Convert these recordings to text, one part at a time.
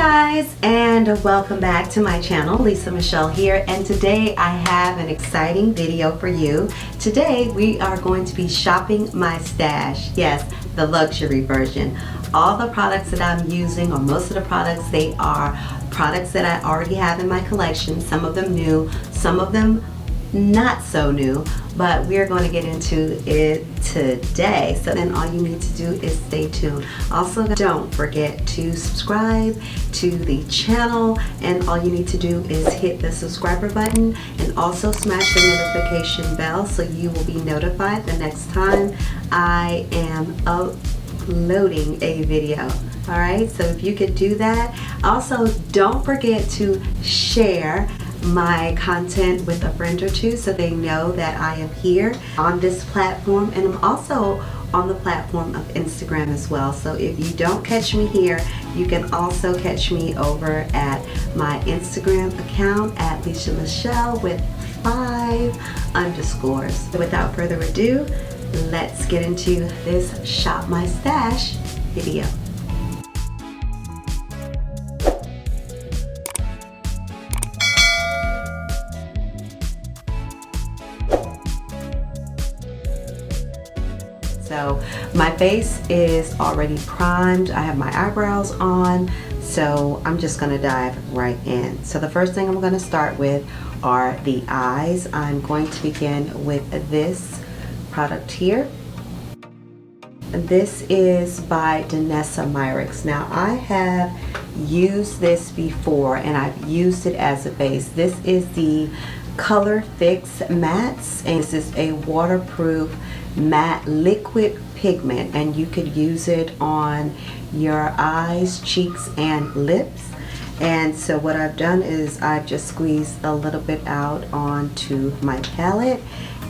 guys, and welcome back to my channel. Lisa Michelle here, and today I have an exciting video for you. Today we are going to be shopping my stash. Yes, the luxury version. All the products that I'm using, or most of the products, they are products that I already have in my collection. Some of them new, some of them not so new, but we're going to get into it today. So then all you need to do is stay tuned. Also, don't forget to subscribe to the channel, and all you need to do is hit the subscriber button and also smash the notification bell so you will be notified the next time I am uploading a video. Alright, so if you could do that. Also, don't forget to share my content with a friend or two so they know that I am here on this platform, and I'm also on the platform of Instagram as well. So if you don't catch me here, you can also catch me over at my Instagram account at Lisa Michelle with 5 underscores. Without further ado, let's get into this Shop My Stash video. So my face is already primed. I have my eyebrows on, so I'm just gonna dive right in. So the first thing I'm gonna start with are the eyes. I'm going to begin with this product here. This is by DANESSA MYRICK. Now I have used this before and I've used it as a base. This is the Colorfix mattes, and this is a waterproof matte liquid pigment, and you could use it on your eyes, cheeks, and lips. And so what I've done is I've just squeezed a little bit out onto my palette,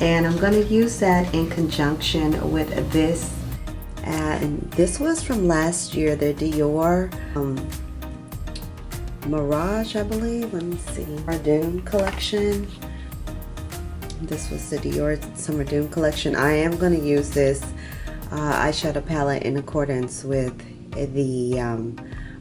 and I'm going to use that in conjunction with this. And this was from last year, the Dior Mirage, I believe. Let me see. Our Dune collection. This was the Dior Summer Dune collection. I am going to use this eyeshadow palette in accordance with the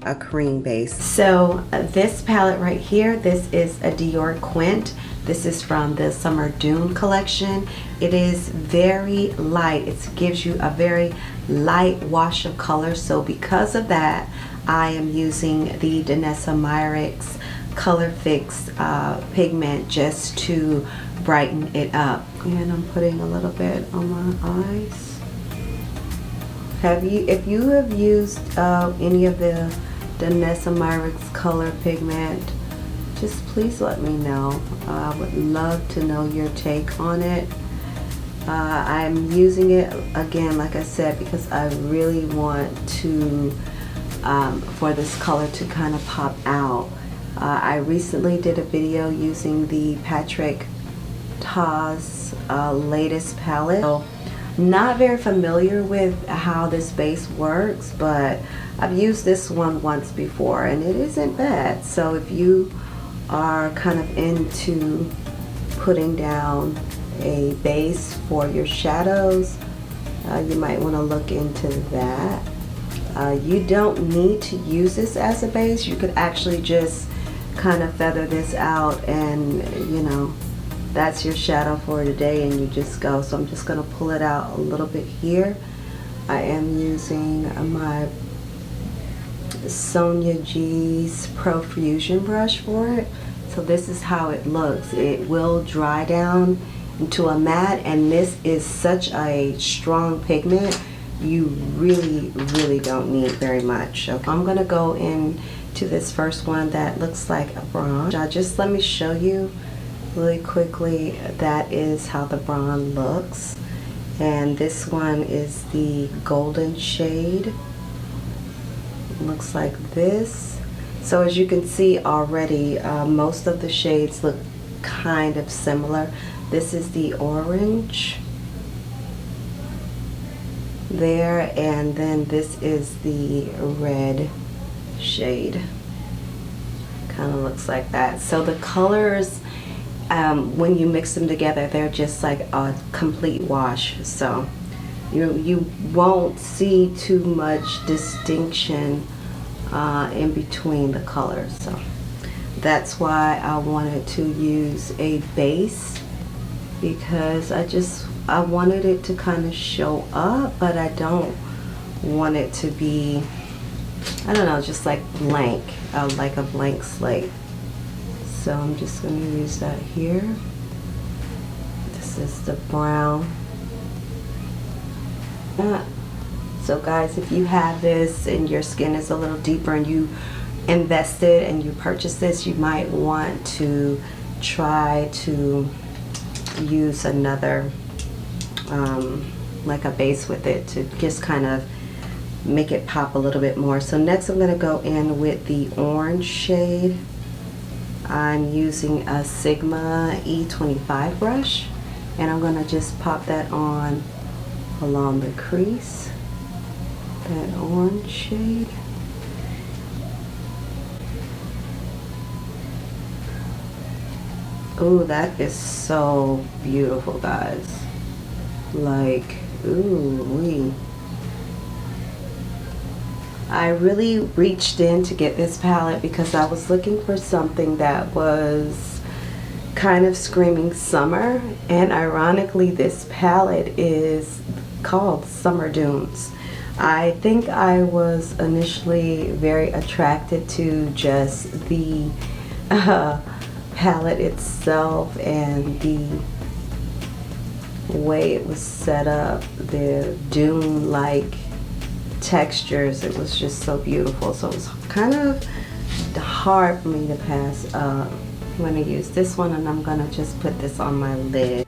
a cream base. So this palette right here, this is a Dior Quint. This is from the Summer Dune collection. It is very light. It gives you a very light wash of color. So because of that, I am using the DANESSA MYRICK Colorfix pigment just to brighten it up. And I'm putting a little bit on my eyes. If you have used any of the DANESSA MYRICK color pigment, just please let me know. I would love to know your take on it. I'm using it again, like I said, because I really want to for this color to kind of pop out. I recently did a video using the Patrick Ta's latest palette. So, not very familiar with how this base works, but I've used this one once before and it isn't bad. So if you are kind of into putting down a base for your shadows, you might want to look into that. You don't need to use this as a base. You could actually just kind of feather this out, and you know, that's your shadow for today, and you just go. So I'm just going to pull it out a little bit here. I am using my Sonia G's Profusion brush for it. So this is how it looks. It will dry down into a matte, and this is such a strong pigment. You really don't need very much. Okay, I'm going to go into this first one that looks like a bronze. Just let me show you really quickly. That is how the bronze looks, and this one is the golden shade. It looks like this. So as you can see already, most of the shades look kind of similar. This is the orange there, and then this is the red shade. Kind of looks like that. So the colors, when you mix them together, they're just like a complete wash. So you won't see too much distinction in between the colors. So that's why I wanted to use a base, because I wanted it to kind of show up, but I don't want it to be, I don't know, just like blank, like a blank slate. So I'm just going to use that here. This is the brown. So guys, if you have this and your skin is a little deeper and you invested and you purchased this, you might want to try to use another like a base with it to just kind of make it pop a little bit more. So next I'm going to go in with the orange shade. I'm using a Sigma E25 brush, and I'm going to just pop that on along the crease, that orange shade. Oh, that is so beautiful, guys. Like, ooh wee. I really reached in to get this palette because I was looking for something that was kind of screaming summer, and ironically this palette is called Summer Dunes. I think I was initially very attracted to just the palette itself and the way it was set up, the dune-like textures. It was just so beautiful. So it was kind of hard for me to pass up. I'm going to use this one, and I'm going to just put this on my lid.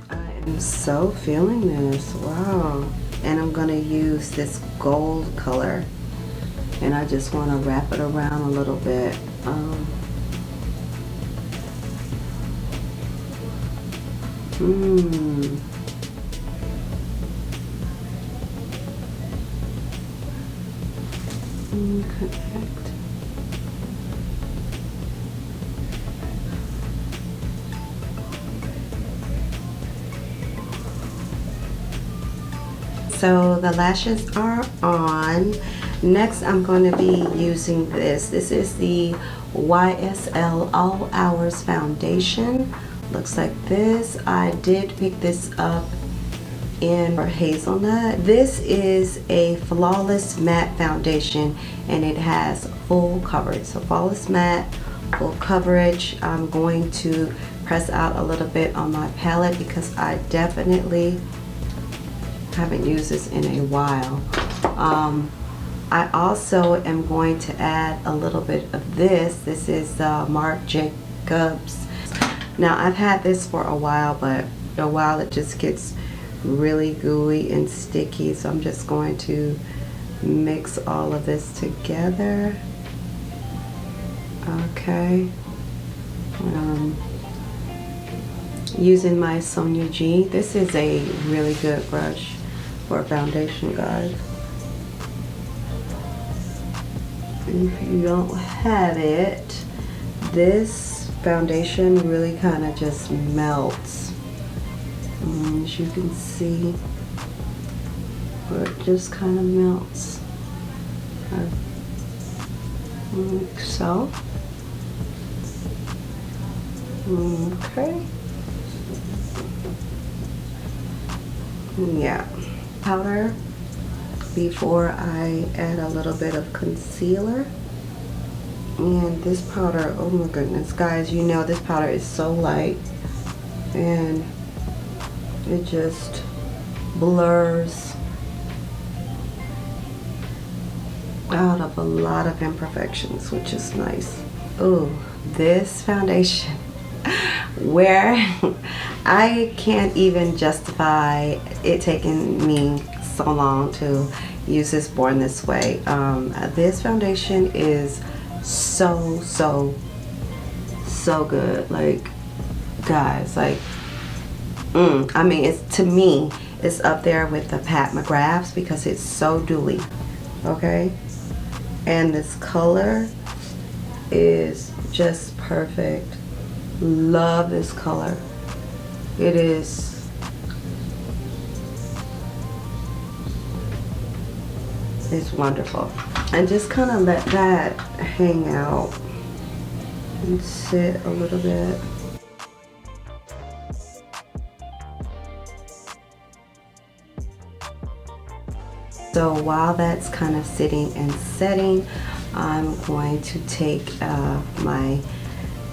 I am so feeling this. Wow. And I'm going to use this gold color, and I just want to wrap it around a little bit. Connect. So the lashes are on. Next I'm going to be using this. This is the YSL All Hours Foundation. Looks like this. I did pick this up in Hazelnut. This is a flawless matte foundation, and it has full coverage. So flawless matte, full coverage. I'm going to press out a little bit on my palette because I definitely haven't used this in a while. I also am going to add a little bit of this. This is Marc Jacobs. Now I've had this for a while, but after a while it just gets really gooey and sticky. So I'm just going to mix all of this together. Okay. Using my Sonia G. This is a really good brush for foundation, guys. If you don't have it, this foundation really kind of just melts. As you can see, where it just kind of melts. Like so. Okay. Yeah. Powder before I add a little bit of concealer. And this powder, oh my goodness, guys, you know this powder is so light and it just blurs out of a lot of imperfections, which is nice. Oh, this foundation, where I can't even justify it taking me so long to use this Born This Way. This foundation is so good. Like, guys, like, I mean, it's, to me, it's up there with the Pat McGrath's because it's so dewy. Okay, and this color is just perfect. Love this color. It is It's wonderful. And just kind of let that hang out and sit a little bit. So while that's kind of sitting and setting, I'm going to take my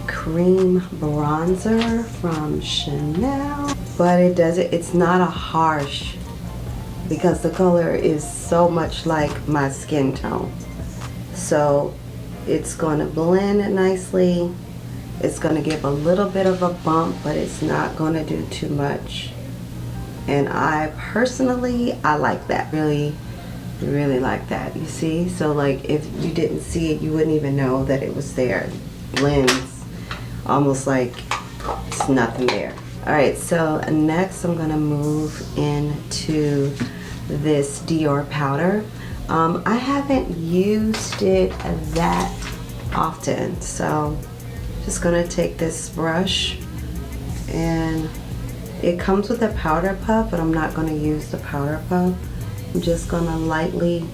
cream bronzer from Chanel, but it's not a harsh, because the color is so much like my skin tone. So it's going to blend nicely. It's going to give a little bit of a bump, but it's not going to do too much. And I personally like that. Really like that. You see? So like if you didn't see it, you wouldn't even know that it was there. It blends almost like it's nothing there. Alright, so next I'm going to move into this Dior powder. I haven't used it that often, so just going to take this brush, and it comes with a powder puff, but I'm not going to use the powder puff. I'm just going to lightly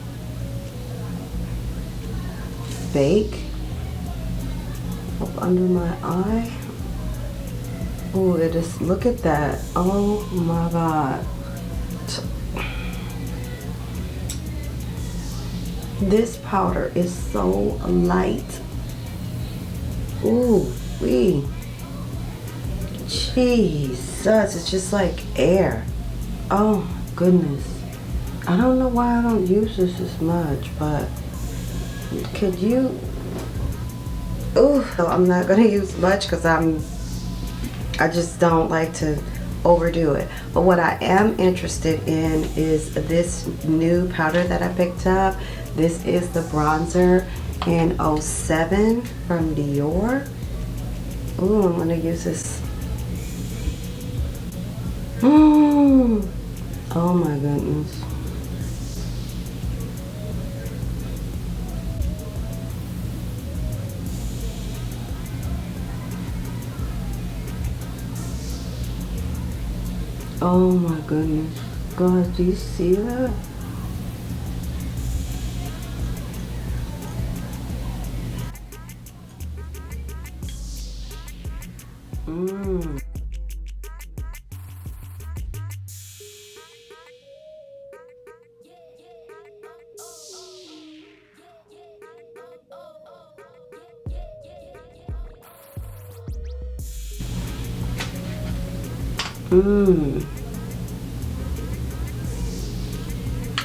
bake up under my eye. Oh, it is, look at that. Oh my God. This powder is so light. Ooh, wee. Jesus, it's just like air. Oh my goodness. I don't know why I don't use this as much, but could you? Ooh, so I'm not gonna use much because I just don't like to overdo it. But what I am interested in is this new powder that I picked up. This is the bronzer in 07 from Dior. Ooh, I'm gonna use this. Oh my goodness. Oh my goodness. Guys, do you see that?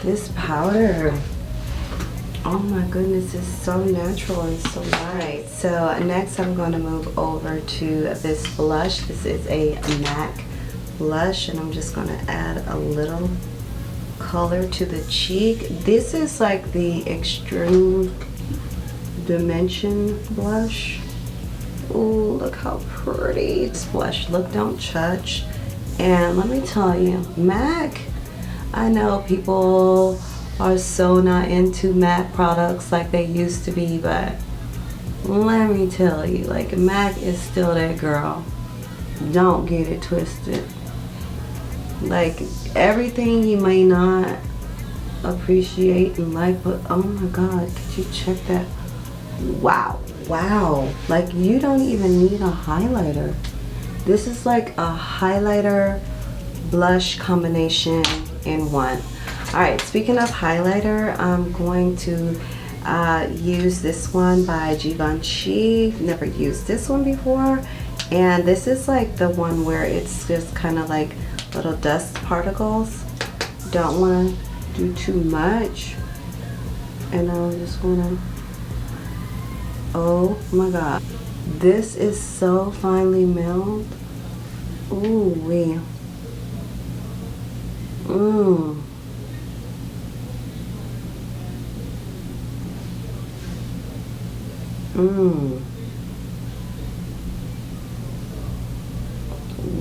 This powder, oh my goodness, is so natural and so light. So next I'm going to move over to this blush. This is a MAC blush, and I'm just going to add a little color to the cheek. This is like the Extreme Dimension blush. Ooh, look how pretty this blush. Look, don't touch. And let me tell you, MAC, I know people are so not into MAC products like they used to be, but let me tell you, like, MAC is still that girl. Don't get it twisted. Like, everything you may not appreciate in life, but oh my God, could you check that? Wow, wow. Like, you don't even need a highlighter. This is like a highlighter blush combination in one. Alright, speaking of highlighter, I'm going to use this one by Givenchy. Never used this one before, and this is like the one where it's just kind of like little dust particles. Don't want to do too much, and I'm just gonna, oh my God, this is so finely milled. Ooh wee.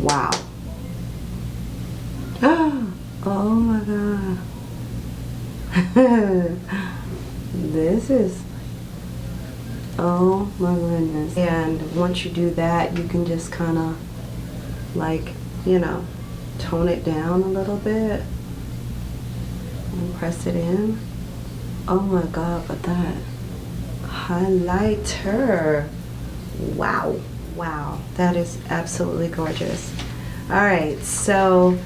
Wow. Oh my God. This is, oh my goodness. And once you do that, you can just kind of like, you know, tone it down a little bit and press it in. Oh my god, but that highlighter. Wow. Wow, that is absolutely gorgeous. Alright, so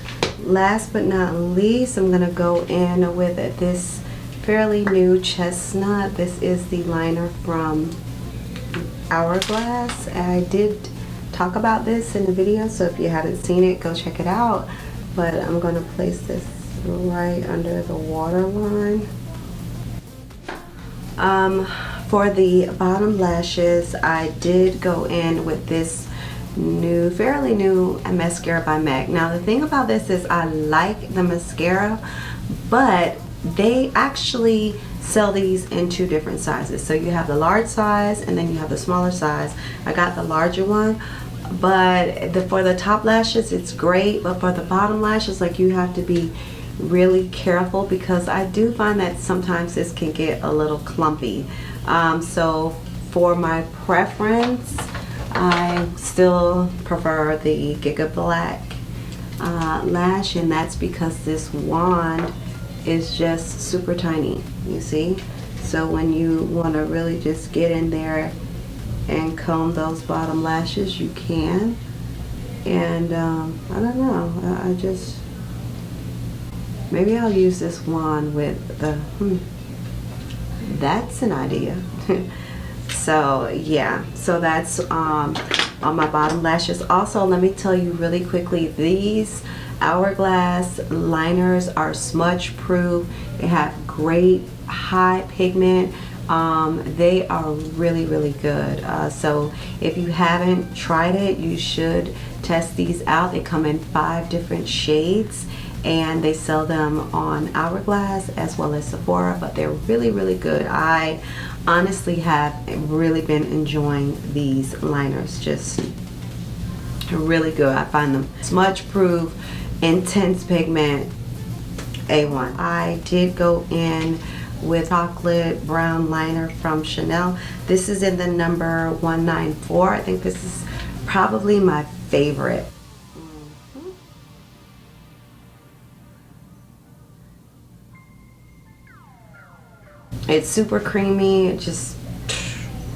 last but not least, I'm gonna go in with this fairly new Chestnut. This is the liner from Hourglass. I did talk about this in the video, so if you haven't seen it, go check it out. But I'm gonna place this right under the waterline. For the bottom lashes, I did go in with this new, fairly new mascara by MAC. Now the thing about this is I like the mascara, but they actually sell these in two different sizes. So you have the large size and then you have the smaller size. I got the larger one, but for the top lashes it's great, but for the bottom lashes, like, you have to be really careful because I do find that sometimes this can get a little clumpy. So for my preference, I still prefer the Giga Black lash, and that's because this wand is just super tiny, you see? So when you want to really just get in there and comb those bottom lashes, you can. And I don't know, I just, maybe I'll use this wand with the, that's an idea. So yeah, so that's on my bottom lashes. Also, let me tell you really quickly, these Hourglass liners are smudge proof. They have great high pigment. They are really, really good. So if you haven't tried it, you should test these out. They come in 5 different shades, and they sell them on Hourglass as well as Sephora, but they're really, really good. I honestly have really been enjoying these liners, just really good. I find them smudge proof, intense pigment, A1. I did go in with chocolate brown liner from Chanel. This is in the number 194. I think this is probably my favorite. It's super creamy. It just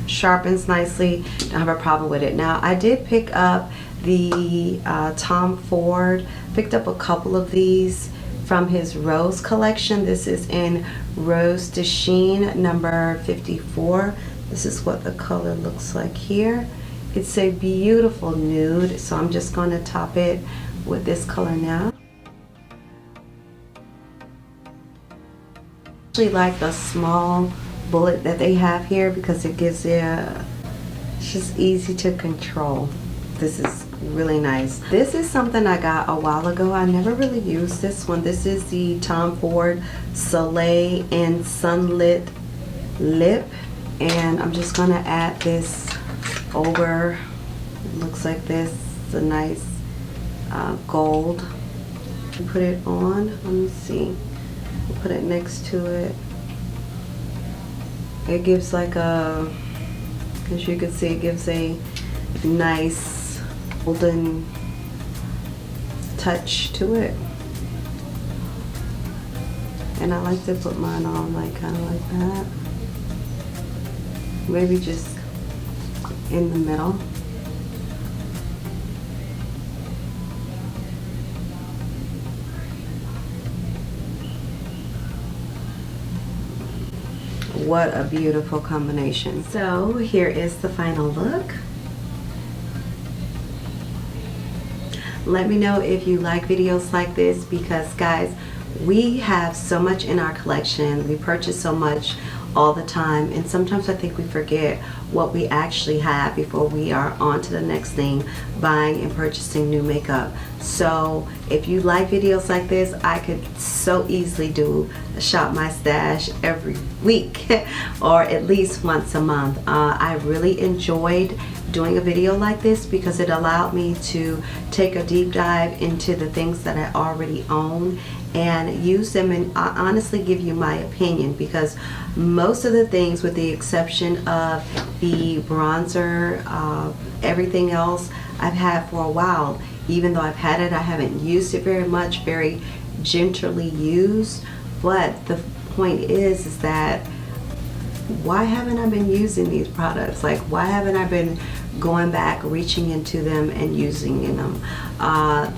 sharpens nicely. Don't have a problem with it. Now, I did pick up the Tom Ford. Picked up a couple of these from his Rose collection. This is in Rose de Chine number 54. This is what the color looks like here. It's a beautiful nude, so I'm just going to top it with this color now. I actually like the small bullet that they have here because it gives it it's just easy to control. This is really nice. This is something I got a while ago. I never really used this one. This is the Tom Ford Soleil Sunlust lip, and I'm just gonna add this over. It looks like this. It's a nice gold. Put it on. Let me see. Put it next to it. It gives like a, as you can see, it gives a nice golden touch to it. And I like to put mine on like kind of like that. Maybe just in the middle. What a beautiful combination. So here is the final look. Let me know if you like videos like this, because guys, we have so much in our collection. We purchase so much all the time, and sometimes I think we forget what we actually have before we are on to the next thing, buying and purchasing new makeup. So if you like videos like this, I could so easily do a shop my stash every week or at least once a month. I really enjoyed doing a video like this because it allowed me to take a deep dive into the things that I already own and use them and honestly give you my opinion, because most of the things, with the exception of the bronzer, everything else I've had for a while. Even though I've had it, I haven't used it very much, very gently used. But the point is that why haven't I been using these products? Like, why haven't I been going back, reaching into them and using them?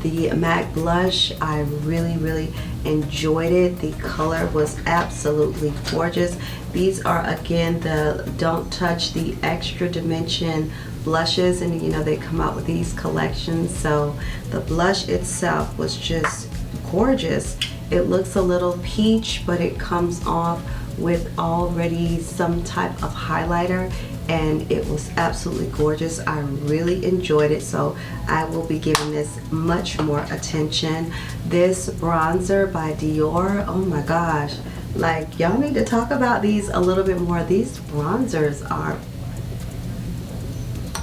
The MAC blush, I really enjoyed it. The color was absolutely gorgeous. These are, again, the Don't Touch the Extra Dimension blushes, and you know they come out with these collections. So the blush itself was just gorgeous. It looks a little peach, but it comes off with already some type of highlighter, and it was absolutely gorgeous. I really enjoyed it, so I will be giving this much more attention. This bronzer by Dior, oh my gosh, like, y'all need to talk about these a little bit more. These bronzers are,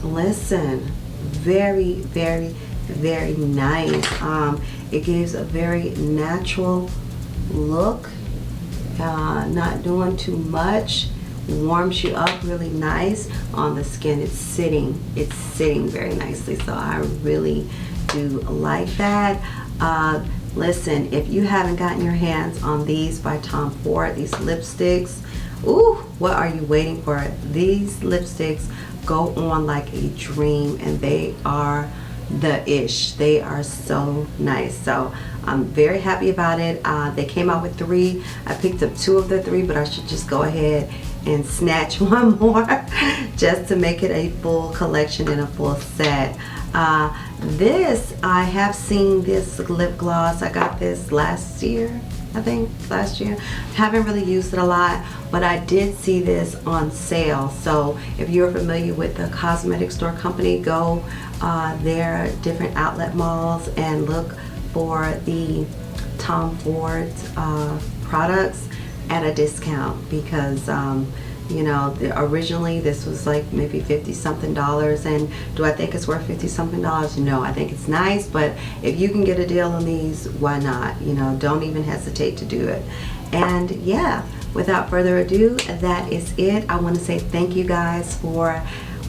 listen, very nice. It gives a very natural look, not doing too much, warms you up really nice on the skin. It's sitting very nicely, so I really do like that. Listen, if you haven't gotten your hands on these by Tom Ford, these lipsticks, ooh, what are you waiting for? These lipsticks go on like a dream, and they are the ish. They are so nice, so I'm very happy about it. They came out with 3. I picked up 2 of the 3, but I should just go ahead and snatch one more just to make it a full collection and a full set. This, I have seen this lip gloss. I got this last year, I think, last year. Haven't really used it a lot, but I did see this on sale. So if you're familiar with the cosmetic store company, go their different outlet malls and look for the Tom Ford products at a discount, because you know, originally this was like maybe $50-something, and do I think it's worth $50-something? No, I think it's nice, but if you can get a deal on these, why not? You know, don't even hesitate to do it. And yeah, without further ado, that is it. I want to say thank you guys for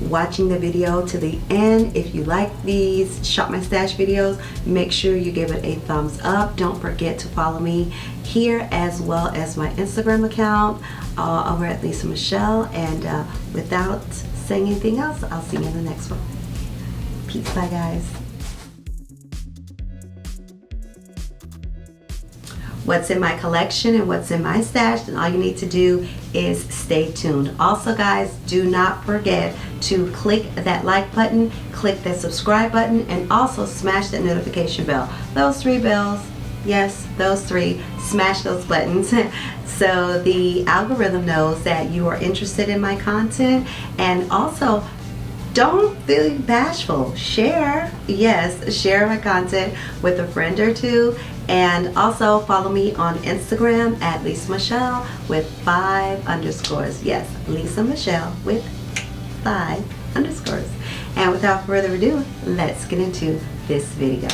watching the video to the end. If you like these Shop My Stash videos, make sure you give it a thumbs up. Don't forget to follow me here, as well as my Instagram account over at Lisa Michelle. And without saying anything else, I'll see you in the next one. Peace. Bye guys. What's in my collection and what's in my stash, and all you need to do is stay tuned. Also guys, do not forget to click that like button, click that subscribe button, and also smash that notification bell. Those 3 bells, yes, those 3, smash those buttons so the algorithm knows that you are interested in my content. And also, don't feel bashful. Share, yes, share my content with a friend or 2. And also follow me on Instagram at Lisa Michelle with 5 underscores. Yes, Lisa Michelle with 5 underscores. And without further ado, let's get into this video.